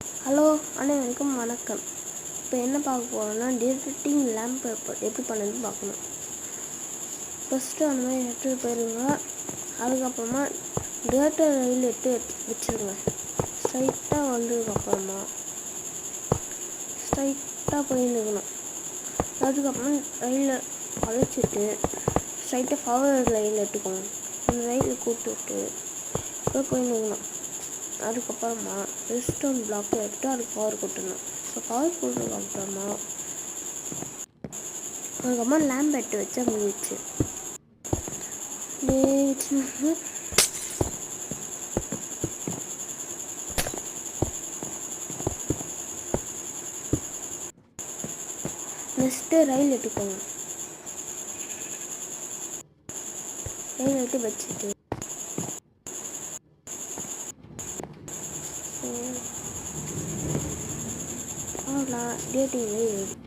Hello அனைவருக்கும் வணக்கம். இப்போ என்ன பார்க்க போகிறோம்னா டேட்டிங் லேம்ப் எப்படி பண்ணுறதுன்னு பார்க்கணும். ஃபஸ்ட்டு அந்த மாதிரி எடுத்துகிட்டு போயிடுங்க. அதுக்கப்புறமா டேட்டா ரயில் எடுத்து வச்சுருங்க. ஸ்ட்ரைட்டாக வந்ததுக்கப்புறமா ஸ்ட்ரைட்டாக போயிருக்கணும். அதுக்கப்புறமா ரயிலை அழைச்சிட்டு ஸ்ட்ரைட்டாக ஃபார்வர்ட் ரயில் எடுத்துக்கோங்க. அந்த ரயிலை கூப்பிட்டு போயிருக்கணும். அதுக்கப்புறமா ரெஸ்டோன் பிளாக் எடுத்து அதுக்கு பவர் கொடுத்துடணும். இப்போ பவர் கொடுத்ததுக்கப்புறமா அதுக்கப்புறமா லேம்ப் எடுத்து வச்சா முடிச்சு. நெக்ஸ்ட்டு ரயில் எடுத்துக்கோங்க. ரயில் எடுத்து வச்சுட்டு டேட்டிங்